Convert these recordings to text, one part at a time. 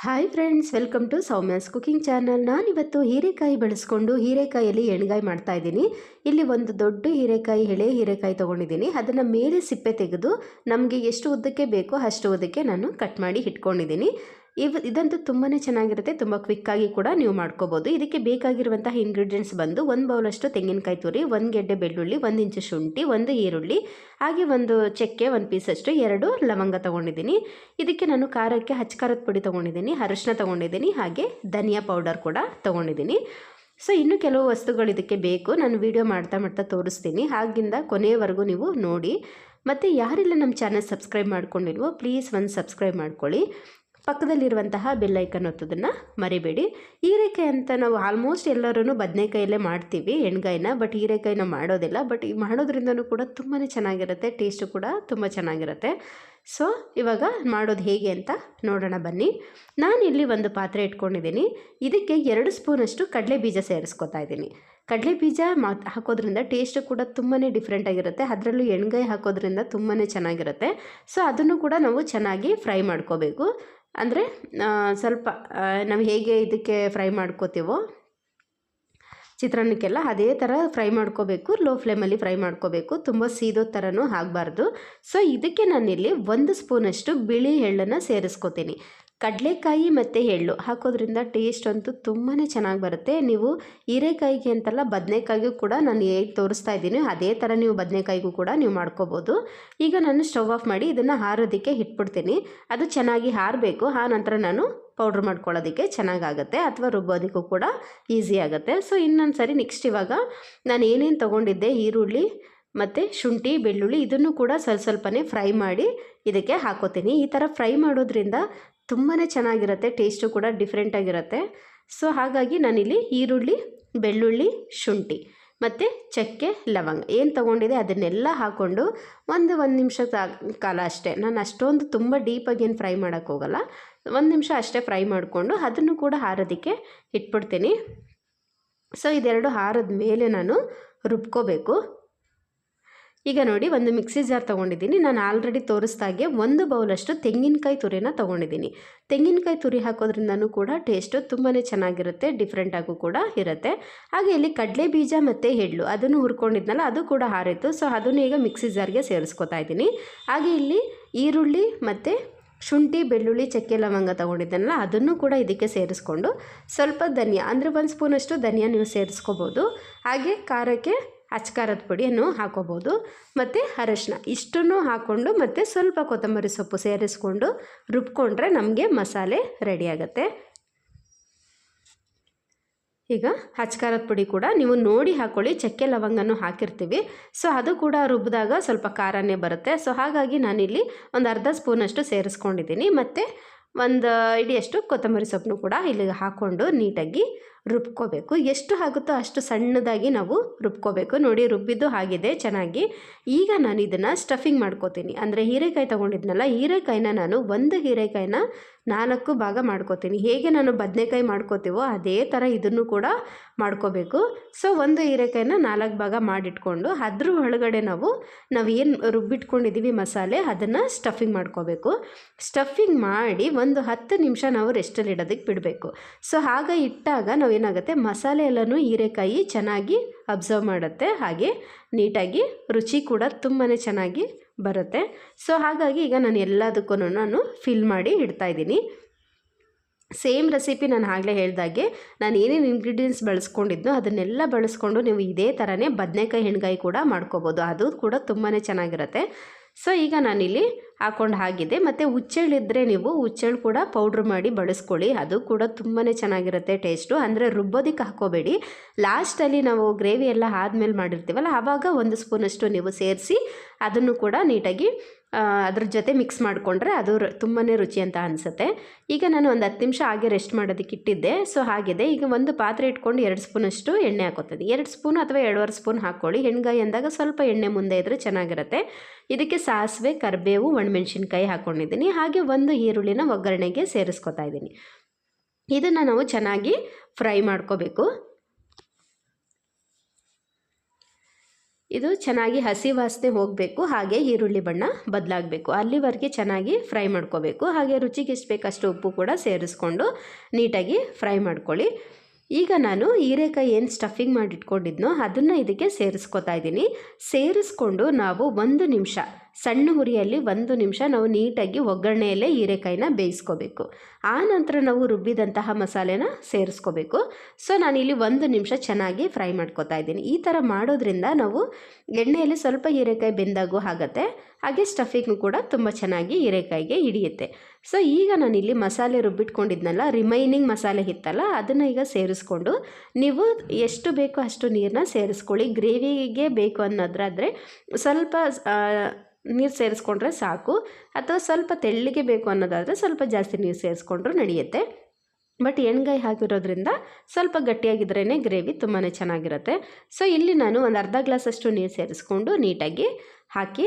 Hi friends, welcome to Soumya's cooking channel. ನಾನಿವತ್ತು ಹೀರೆಕಾಯಿ ಬಳಸ್ಕೊಂಡು ಹೀರೆಕಾಯಲ್ಲಿ ಎಣ್ಗಾಯಿ ಮಾಡ್ತಾ ಇದ್ದೀನಿ. ಇಲ್ಲಿ ಒಂದು ದೊಡ್ಡ ಹೀರೆಕಾಯಿ, ಎಳೆ ಹೀರೆಕಾಯಿ ತೊಗೊಂಡಿದ್ದೀನಿ. ಅದನ್ನು ಮೇಲೆ ಸಿಪ್ಪೆ ತೆಗೆದು ನಮಗೆ ಎಷ್ಟು ಉದ್ದಕ್ಕೆ ಬೇಕೋ ಅಷ್ಟು ಉದ್ದಕ್ಕೆ ನಾನು ಕಟ್ ಮಾಡಿ ಇಟ್ಕೊಂಡಿದ್ದೀನಿ. ಇದಂತೂ ತುಂಬಾ ಚೆನ್ನಾಗಿರುತ್ತೆ, ತುಂಬ ಕ್ವಿಕ್ಕಾಗಿ ಕೂಡ ನೀವು ಮಾಡ್ಕೋಬೋದು. ಇದಕ್ಕೆ ಬೇಕಾಗಿರುವಂತಹ ಇಂಗ್ರೀಡಿಯೆಂಟ್ಸ್ ಬಂದು 1 ಬೌಲಷ್ಟು ತೆಂಗಿನಕಾಯಿ ತುರಿ, 1 ಗೆಡ್ಡೆ ಬೆಳ್ಳುಳ್ಳಿ, 1 ಇಂಚು ಶುಂಠಿ, 1 ಈರುಳ್ಳಿ, ಹಾಗೆ 1 ಚಕ್ಕೆ, 1 ಪೀಸಷ್ಟು, 2 ಲವಂಗ ತೊಗೊಂಡಿದ್ದೀನಿ. ಇದಕ್ಕೆ ನಾನು ಖಾರಕ್ಕೆ ಖಾರದ ಪುಡಿ ತೊಗೊಂಡಿದ್ದೀನಿ, ಅರಿಶಿನ ತೊಗೊಂಡಿದ್ದೀನಿ, ಹಾಗೆ ಧನಿಯಾ ಪೌಡರ್ ಕೂಡ ತೊಗೊಂಡಿದ್ದೀನಿ. ಸೊ ಇನ್ನೂ ಕೆಲವು ವಸ್ತುಗಳು ಇದಕ್ಕೆ ಬೇಕು, ನಾನು ವಿಡಿಯೋ ಮಾಡ್ತಾ ತೋರಿಸ್ತೀನಿ. ಆಗಿಂದ ಕೊನೆಯವರೆಗೂ ನೀವು ನೋಡಿ. ಮತ್ತು ಯಾರೆಲ್ಲ ನಮ್ಮ ಚಾನಲ್ ಸಬ್ಸ್ಕ್ರೈಬ್ ಮಾಡ್ಕೊಂಡಿಲ್ವೋ ಪ್ಲೀಸ್ ಒಂದು ಸಬ್ಸ್ಕ್ರೈಬ್ ಮಾಡ್ಕೊಳ್ಳಿ. ಪಕ್ಕದಲ್ಲಿರುವಂತಹ ಬೆಲ್ ಐಕನ್ ಒತ್ತೋದನ್ನು ಮರಿಬೇಡಿ. ಹೀರೆಕಾಯಿ ಅಂತ ನಾವು ಆಲ್ಮೋಸ್ಟ್ ಎಲ್ಲರೂ ಬದನೆಕಾಯಲ್ಲೇ ಮಾಡ್ತೀವಿ ಎಣ್ಗಾಯಿನ, ಬಟ್ ಹೀರೆಕಾಯಿನ ಮಾಡೋದಿಲ್ಲ. ಬಟ್ ಈ ಮಾಡೋದ್ರಿಂದನೂ ಕೂಡ ತುಂಬಾ ಚೆನ್ನಾಗಿರುತ್ತೆ, ಟೇಸ್ಟು ಕೂಡ ತುಂಬ ಚೆನ್ನಾಗಿರುತ್ತೆ. ಸೊ ಇವಾಗ ಮಾಡೋದು ಹೇಗೆ ಅಂತ ನೋಡೋಣ ಬನ್ನಿ. ನಾನಿಲ್ಲಿ ಒಂದು ಪಾತ್ರೆ ಇಟ್ಕೊಂಡಿದ್ದೀನಿ. ಇದಕ್ಕೆ 2 ಸ್ಪೂನಷ್ಟು ಕಡಲೆ ಬೀಜ ಸೇರಿಸ್ಕೊತಾ ಇದ್ದೀನಿ. ಕಡಲೆ ಬೀಜ ಹಾಕೋದ್ರಿಂದ ಟೇಸ್ಟು ಕೂಡ ತುಂಬಾ ಡಿಫ್ರೆಂಟ್ ಆಗಿರುತ್ತೆ. ಅದರಲ್ಲೂ ಎಣ್ಗಾಯಿ ಹಾಕೋದ್ರಿಂದ ತುಂಬಾ ಚೆನ್ನಾಗಿರುತ್ತೆ. ಸೊ ಅದನ್ನು ಕೂಡ ನಾವು ಚೆನ್ನಾಗಿ ಫ್ರೈ ಮಾಡ್ಕೋಬೇಕು. ಅಂದರೆ ಸ್ವಲ್ಪ ನಾವು ಹೇಗೆ ಇದಕ್ಕೆ ಫ್ರೈ ಮಾಡ್ಕೋತೀವೋ ಚಿತ್ರಾನ್ನಕ್ಕೆಲ್ಲ ಅದೇ ಥರ ಫ್ರೈ ಮಾಡ್ಕೋಬೇಕು. ಲೋ ಫ್ಲೇಮಲ್ಲಿ ಫ್ರೈ ಮಾಡ್ಕೋಬೇಕು, ತುಂಬ ಸೀದೋ ಥರನೂ ಆಗಬಾರ್ದು. ಸೊ ಇದಕ್ಕೆ ನಾನಿಲ್ಲಿ 1 ಸ್ಪೂನಷ್ಟು ಬಿಳಿ ಎಳ್ಳನ್ನು ಸೇರಿಸ್ಕೋತೀನಿ. ಕಡಲೆಕಾಯಿ ಮತ್ತು ಎಳ್ಳು ಹಾಕೋದ್ರಿಂದ ಟೇಸ್ಟ್ ಅಂತೂ ತುಂಬಾ ಚೆನ್ನಾಗಿ ಬರುತ್ತೆ. ನೀವು ಹೀರೆಕಾಯಿಗೆ ಅಂತಲ್ಲ, ಬದನೆಕಾಯಿಗೂ ಕೂಡ ನಾನು ಹೇಗೆ ತೋರಿಸ್ತಾ ಇದ್ದೀನಿ ಅದೇ ಥರ ನೀವು ಬದನೆಕಾಯಿಗೂ ಕೂಡ ನೀವು ಮಾಡ್ಕೋಬೋದು. ಈಗ ನಾನು ಸ್ಟವ್ ಆಫ್ ಮಾಡಿ ಇದನ್ನು ಆರೋದಕ್ಕೆ ಇಟ್ಬಿಡ್ತೀನಿ. ಅದು ಚೆನ್ನಾಗಿ ಆರಬೇಕು. ಆ ನಂತರ ನಾನು ಪೌಡ್ರ್ ಮಾಡ್ಕೊಳ್ಳೋದಕ್ಕೆ ಚೆನ್ನಾಗಾಗುತ್ತೆ, ಅಥವಾ ರುಬ್ಬೋದಕ್ಕೂ ಕೂಡ ಈಸಿ ಆಗುತ್ತೆ. ಸೊ ಇನ್ನೊಂದು ಸರಿ ನೆಕ್ಸ್ಟ್ ಇವಾಗ ನಾನು ಏನೇನು ತೊಗೊಂಡಿದ್ದೆ, ಈರುಳ್ಳಿ ಮತ್ತು ಶುಂಠಿ, ಬೆಳ್ಳುಳ್ಳಿ, ಇದನ್ನು ಕೂಡ ಸ್ವಲ್ಪನೇ ಫ್ರೈ ಮಾಡಿ ಇದಕ್ಕೆ ಹಾಕೋತೀನಿ. ಈ ಥರ ಫ್ರೈ ಮಾಡೋದ್ರಿಂದ ತುಂಬಾ ಚೆನ್ನಾಗಿರುತ್ತೆ, ಟೇಸ್ಟು ಕೂಡ ಡಿಫ್ರೆಂಟಾಗಿರುತ್ತೆ. ಸೊ ಹಾಗಾಗಿ ನಾನಿಲ್ಲಿ ಈರುಳ್ಳಿ, ಬೆಳ್ಳುಳ್ಳಿ, ಶುಂಠಿ ಮತ್ತು ಚಕ್ಕೆ, ಲವಂಗ ಏನು ತೊಗೊಂಡಿದೆ ಅದನ್ನೆಲ್ಲ ಹಾಕ್ಕೊಂಡು ಒಂದು ನಿಮಿಷ ಕಾಲ ಅಷ್ಟೇ. ನಾನು ಅಷ್ಟೊಂದು ತುಂಬ ಡೀಪಾಗಿ ಏನು ಫ್ರೈ ಮಾಡೋಕ್ಕೆ ಹೋಗಲ್ಲ, 1 ನಿಮಿಷ ಅಷ್ಟೇ ಫ್ರೈ ಮಾಡಿಕೊಂಡು ಅದನ್ನು ಕೂಡ ಆರೋದಕ್ಕೆ ಇಟ್ಬಿಡ್ತೀನಿ. ಸೊ ಇದೆರಡು ಆರಿದ ಮೇಲೆ ನಾನು ರುಬ್ಕೋಬೇಕು. ಈಗ ನೋಡಿ, ಒಂದು ಮಿಕ್ಸಿ ಜಾರ್ ತೊಗೊಂಡಿದ್ದೀನಿ. ನಾನು ಆಲ್ರೆಡಿ ತೋರಿಸ್ದಾಗೆ 1 ಬೌಲಷ್ಟು ತೆಂಗಿನಕಾಯಿ ತುರಿನ ತೊಗೊಂಡಿದ್ದೀನಿ. ತೆಂಗಿನಕಾಯಿ ತುರಿ ಹಾಕೋದ್ರಿಂದನೂ ಕೂಡ ಟೇಸ್ಟು ತುಂಬಾ ಚೆನ್ನಾಗಿರುತ್ತೆ, ಡಿಫ್ರೆಂಟಾಗೂ ಕೂಡ ಇರುತ್ತೆ. ಹಾಗೆ ಇಲ್ಲಿ ಕಡಲೆ ಬೀಜ ಮತ್ತು ಎಳ್ಳು ಅದನ್ನು ಹುರ್ಕೊಂಡಿದ್ನಲ್ಲ, ಅದು ಕೂಡ ಆರಿತ್ತು. ಸೊ ಅದನ್ನು ಈಗ ಮಿಕ್ಸಿ ಜಾರ್ಗೆ ಸೇರಿಸ್ಕೊತಾ ಇದ್ದೀನಿ. ಹಾಗೆ ಇಲ್ಲಿ ಈರುಳ್ಳಿ ಮತ್ತು ಶುಂಠಿ, ಬೆಳ್ಳುಳ್ಳಿ, ಚಕ್ಕೆ, ಲವಂಗ ತೊಗೊಂಡಿದ್ದನಲ್ಲ ಅದನ್ನು ಕೂಡ ಇದಕ್ಕೆ ಸೇರಿಸ್ಕೊಂಡು ಸ್ವಲ್ಪ ಧನಿಯಾ, ಅಂದರೆ 1 ಸ್ಪೂನಷ್ಟು ಧನಿಯಾ ನೀವು ಸೇರಿಸ್ಕೋಬೋದು. ಹಾಗೆ ಖಾರಕ್ಕೆ ಖಾರದ ಪುಡಿಯನ್ನು ಹಾಕೋಬೋದು, ಮತ್ತು ಅರಶಿನ, ಇಷ್ಟನ್ನು ಹಾಕ್ಕೊಂಡು ಮತ್ತು ಸ್ವಲ್ಪ ಕೊತ್ತಂಬರಿ ಸೊಪ್ಪು ಸೇರಿಸ್ಕೊಂಡು ರುಬ್ಕೊಂಡ್ರೆ ನಮಗೆ ಮಸಾಲೆ ರೆಡಿ ಆಗುತ್ತೆ. ಈಗ ಖಾರದ ಪುಡಿ ಕೂಡ ನೀವು ನೋಡಿ ಹಾಕ್ಕೊಳ್ಳಿ, ಚಕ್ಕೆ ಲವಂಗನೂ ಹಾಕಿರ್ತೀವಿ. ಸೊ ಅದು ಕೂಡ ರುಬ್ಬಿದಾಗ ಸ್ವಲ್ಪ ಖಾರನೇ ಬರುತ್ತೆ. ಸೊ ಹಾಗಾಗಿ ನಾನಿಲ್ಲಿ ಒಂದು ಅರ್ಧ ಸ್ಪೂನಷ್ಟು ಸೇರಿಸ್ಕೊಂಡಿದ್ದೀನಿ. ಮತ್ತು ಒಂದು ಇಡಿಯಷ್ಟು ಕೊತ್ತಂಬರಿ ಸೊಪ್ಪನ್ನು ಕೂಡ ಇಲ್ಲಿಗೆ ಹಾಕ್ಕೊಂಡು ನೀಟಾಗಿ ರುಬ್ಕೋಬೇಕು. ಎಷ್ಟು ಆಗುತ್ತೋ ಅಷ್ಟು ಸಣ್ಣದಾಗಿ ನಾವು ರುಬ್ಕೋಬೇಕು. ನೋಡಿ, ರುಬ್ಬಿದ್ದು ಆಗಿದೆ ಚೆನ್ನಾಗಿ. ಈಗ ನಾನು ಇದನ್ನು ಸ್ಟಫಿಂಗ್ ಮಾಡ್ಕೋತೀನಿ. ಅಂದರೆ ಹೀರೆಕಾಯಿ ತೊಗೊಂಡಿದ್ನಲ್ಲ, ಹೀರೆಕಾಯಿನ ನಾನು 1 ಹೀರೆಕಾಯಿನ 4 ಭಾಗ ಮಾಡ್ಕೋತೀನಿ. ಹೇಗೆ ನಾನು ಬದನೆಕಾಯಿ ಮಾಡ್ಕೋತೀವೋ ಅದೇ ಥರ ಇದನ್ನು ಕೂಡ ಮಾಡ್ಕೋಬೇಕು. ಸೊ 1 ಹೀರೆಕಾಯಿನ 4 ಭಾಗ ಮಾಡಿಟ್ಕೊಂಡು ಅದ್ರ ಒಳಗಡೆ ನಾವು ಏನು ರುಬ್ಬಿಟ್ಕೊಂಡಿದ್ದೀವಿ ಮಸಾಲೆ, ಅದನ್ನು ಸ್ಟಫಿಂಗ್ ಮಾಡ್ಕೋಬೇಕು. ಸ್ಟಫಿಂಗ್ ಮಾಡಿ ಒಂದು 10 ನಿಮಿಷ ನಾವು ರೆಸ್ಟಲ್ಲಿ ಇಡೋದಕ್ಕೆ ಬಿಡಬೇಕು. ಸೊ ಆಗ ಇಟ್ಟಾಗ ನಾವೇನಾಗುತ್ತೆ, ಮಸಾಲೆ ಎಲ್ಲನೂ ಹೀರೆಕಾಯಿ ಚೆನ್ನಾಗಿ ಅಬ್ಸರ್ವ್ ಮಾಡುತ್ತೆ, ಹಾಗೆ ನೀಟಾಗಿ ರುಚಿ ಕೂಡ ತುಂಬಾ ಚೆನ್ನಾಗಿ ಬರುತ್ತೆ. ಸೊ ಹಾಗಾಗಿ ಈಗ ನಾನು ಎಲ್ಲದಕ್ಕೂ ನಾನು ಫಿಲ್ ಮಾಡಿ ಇಡ್ತಾಯಿದ್ದೀನಿ. ಸೇಮ್ ರೆಸಿಪಿ ನಾನು ಆಗಲೇ ಹೇಳ್ದಾಗೆ ನಾನು ಏನೇನು ಇಂಗ್ರೀಡಿಯೆಂಟ್ಸ್ ಬಳಸ್ಕೊಂಡಿದ್ನೋ ಅದನ್ನೆಲ್ಲ ಬಳಸ್ಕೊಂಡು ನೀವು ಇದೇ ಥರನೇ ಬದನೆಕಾಯಿ ಎಣ್ಗಾಯಿ ಕೂಡ ಮಾಡ್ಕೋಬೋದು, ಅದು ಕೂಡ ತುಂಬಾ ಚೆನ್ನಾಗಿರುತ್ತೆ. ಸೊ ಈಗ ನಾನಿಲ್ಲಿ ಹಾಕ್ಕೊಂಡು ಆಗಿದೆ. ಮತ್ತು ಹುಚ್ಚೆಳ್ಳಿದ್ರೆ ನೀವು ಹುಚ್ಚೆಳ್ಳು ಕೂಡ ಪೌಡ್ರ್ ಮಾಡಿ ಬಳಸ್ಕೊಳ್ಳಿ, ಅದು ಕೂಡ ತುಂಬಾ ಚೆನ್ನಾಗಿರುತ್ತೆ ಟೇಸ್ಟು. ಅಂದರೆ ರುಬ್ಬೋದಕ್ಕೆ ಹಾಕೋಬೇಡಿ, ಲಾಸ್ಟಲ್ಲಿ ನಾವು ಗ್ರೇವಿ ಎಲ್ಲ ಆದಮೇಲೆ ಮಾಡಿರ್ತೀವಲ್ಲ ಆವಾಗ 1 ಸ್ಪೂನಷ್ಟು ನೀವು ಸೇರಿಸಿ ಅದನ್ನು ಕೂಡ ನೀಟಾಗಿ ಅದ್ರ ಜೊತೆ ಮಿಕ್ಸ್ ಮಾಡಿಕೊಂಡ್ರೆ ಅದು ತುಂಬಾ ರುಚಿ ಅಂತ ಅನಿಸುತ್ತೆ. ಈಗ ನಾನು ಒಂದು 10 ನಿಮಿಷ ಹಾಗೆ ರೆಸ್ಟ್ ಮಾಡೋದಕ್ಕೆ ಇಟ್ಟಿದ್ದೆ. ಸೊ ಆಗಿದೆ. ಈಗ ಒಂದು ಪಾತ್ರೆ ಇಟ್ಕೊಂಡು 2 ಸ್ಪೂನಷ್ಟು ಎಣ್ಣೆ ಹಾಕೋತೀನಿ. 2 ಸ್ಪೂನು ಅಥವಾ 2.5 ಸ್ಪೂನ್ ಹಾಕ್ಕೊಳ್ಳಿ. ಎಣ್ಗಾಯಿ ಅಂದಾಗ ಸ್ವಲ್ಪ ಎಣ್ಣೆ ಮುಂದೆ ಇದ್ದರೆ ಚೆನ್ನಾಗಿರುತ್ತೆ. ಇದಕ್ಕೆ ಸಾಸಿವೆ, ಕರಿಬೇವು, ಒಣಮೆಣ್ಸಿನ್ಕಾಯಿ ಹಾಕ್ಕೊಂಡಿದ್ದೀನಿ. ಹಾಗೆ 1 ಈರುಳ್ಳಿನ ಒಗ್ಗರಣೆಗೆ ಸೇರಿಸ್ಕೊತಾ ಇದ್ದೀನಿ. ಇದನ್ನು ನಾವು ಚೆನ್ನಾಗಿ ಫ್ರೈ ಮಾಡ್ಕೋಬೇಕು. ಇದು ಚೆನ್ನಾಗಿ ಹಸಿ ವಾಸನೆ ಹೋಗಬೇಕು, ಹಾಗೆ ಈರುಳ್ಳಿ ಬಣ್ಣ ಬದಲಾಗಬೇಕು, ಅಲ್ಲಿವರೆಗೆ ಚೆನ್ನಾಗಿ ಫ್ರೈ ಮಾಡ್ಕೋಬೇಕು. ಹಾಗೆ ರುಚಿಗೆ ಎಷ್ಟು ಬೇಕಷ್ಟು ಉಪ್ಪು ಕೂಡ ಸೇರಿಸ್ಕೊಂಡು ನೀಟಾಗಿ ಫ್ರೈ ಮಾಡ್ಕೊಳ್ಳಿ. ಈಗ ನಾನು ಹೀರೆಕಾಯಿ ಏನು ಸ್ಟಫಿಂಗ್ ಮಾಡಿಟ್ಕೊಂಡಿದ್ನೋ ಅದನ್ನು ಇದಕ್ಕೆ ಸೇರಿಸ್ಕೊತಾ ಇದ್ದೀನಿ. ಸೇರಿಸ್ಕೊಂಡು ನಾವು 1 ನಿಮಿಷ ಸಣ್ಣ ಹುರಿಯಲ್ಲಿ 1 ನಿಮಿಷ ನಾವು ನೀಟಾಗಿ ಒಗ್ಗರಣೆಯಲ್ಲೇ ಹೀರೆಕಾಯಿನ ಬೇಯಿಸ್ಕೋಬೇಕು. ಆ ನಂತರ ನಾವು ರುಬ್ಬಿದಂತಹ ಮಸಾಲೆನ ಸೇರಿಸ್ಕೋಬೇಕು. ಸೊ ನಾನಿಲ್ಲಿ 1 ನಿಮಿಷ ಚೆನ್ನಾಗಿ ಫ್ರೈ ಮಾಡ್ಕೋತಾ ಇದ್ದೀನಿ. ಈ ಥರ ಮಾಡೋದ್ರಿಂದ ನಾವು ಎಣ್ಣೆಯಲ್ಲಿ ಸ್ವಲ್ಪ ಹೀರೆಕಾಯಿ ಬೆಂದಾಗೂ ಆಗುತ್ತೆ, ಹಾಗೆ ಸ್ಟಫಿಂಗು ಕೂಡ ತುಂಬ ಚೆನ್ನಾಗಿ ಹೀರೆಕಾಯಿಗೆ ಹಿಡಿಯುತ್ತೆ. ಸೊ ಈಗ ನಾನಿಲ್ಲಿ ಮಸಾಲೆ ರುಬ್ಬಿಟ್ಕೊಂಡಿದ್ನಲ್ಲ, ರಿಮೈನಿಂಗ್ ಮಸಾಲೆ ಇತ್ತಲ್ಲ ಅದನ್ನು ಈಗ ಸೇರಿಸ್ಕೊಂಡು ನೀವು ಎಷ್ಟು ಬೇಕೋ ಅಷ್ಟು ನೀರನ್ನ ಸೇರಿಸ್ಕೊಳ್ಳಿ. ಗ್ರೇವಿಗೆ ಬೇಕು ಅನ್ನೋದ್ರಾದರೆ ಸ್ವಲ್ಪ ನೀರು ಸೇರಿಸ್ಕೊಂಡ್ರೆ ಸಾಕು, ಅಥವಾ ಸ್ವಲ್ಪ ತೆಳ್ಳಗೆ ಬೇಕು ಅನ್ನೋದಾದರೆ ಸ್ವಲ್ಪ ಜಾಸ್ತಿ ನೀರು ಸೇರಿಸ್ಕೊಂಡ್ರೂ ನಡೆಯುತ್ತೆ. ಬಟ್ ಎಣ್ಗಾಯಿ ಹಾಕಿರೋದ್ರಿಂದ ಸ್ವಲ್ಪ ಗಟ್ಟಿಯಾಗಿದ್ರೇ ಗ್ರೇವಿ ತುಂಬಾ ಚೆನ್ನಾಗಿರುತ್ತೆ. ಸೊ ಇಲ್ಲಿ ನಾನು ಒಂದು ಅರ್ಧ ಗ್ಲಾಸಷ್ಟು ನೀರು ಸೇರಿಸ್ಕೊಂಡು ನೀಟಾಗಿ ಹಾಕಿ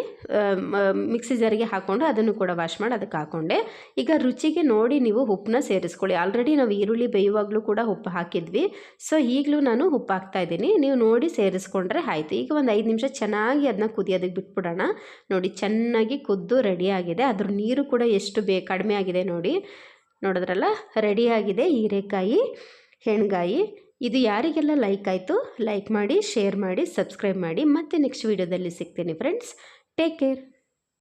ಮಿಕ್ಸಿ ಜಾರಿಗೆ ಹಾಕ್ಕೊಂಡು ಅದನ್ನು ಕೂಡ ವಾಶ್ ಮಾಡಿ ಅದಕ್ಕೆ ಹಾಕ್ಕೊಂಡೆ. ಈಗ ರುಚಿಗೆ ನೋಡಿ ನೀವು ಉಪ್ಪನ್ನ ಸೇರಿಸ್ಕೊಳ್ಳಿ. ಆಲ್ರೆಡಿ ನಾವು ಈರುಳ್ಳಿ ಬೇಯುವಾಗಲೂ ಕೂಡ ಉಪ್ಪು ಹಾಕಿದ್ವಿ. ಸೊ ಈಗಲೂ ನಾನು ಉಪ್ಪು ಹಾಕ್ತಾಯಿದ್ದೀನಿ, ನೀವು ನೋಡಿ ಸೇರಿಸ್ಕೊಂಡ್ರೆ ಆಯಿತು. ಈಗ ಒಂದು 5 ನಿಮಿಷ ಚೆನ್ನಾಗಿ ಅದನ್ನ ಕುದಿಯೋದಕ್ಕೆ ಬಿಟ್ಬಿಡೋಣ. ನೋಡಿ ಚೆನ್ನಾಗಿ ಕುದ್ದು ರೆಡಿಯಾಗಿದೆ. ಅದ್ರ ನೀರು ಕೂಡ ಎಷ್ಟು ಕಡಿಮೆ ಆಗಿದೆ ನೋಡಿ, ನೋಡಿದ್ರಲ್ಲ, ರೆಡಿಯಾಗಿದೆ ಹೀರೆಕಾಯಿ ಹೆಣ್ಗಾಯಿ. ಇದು ಯಾರಿಗೆಲ್ಲ ಲೈಕ್ ಆಯಿತು ಲೈಕ್ ಮಾಡಿ, ಶೇರ್ ಮಾಡಿ, ಸಬ್ಸ್ಕ್ರೈಬ್ ಮಾಡಿ. ಮತ್ತೆ ನೆಕ್ಸ್ಟ್ ವೀಡಿಯೋದಲ್ಲಿ ಸಿಗ್ತೀನಿ ಫ್ರೆಂಡ್ಸ್. Take care.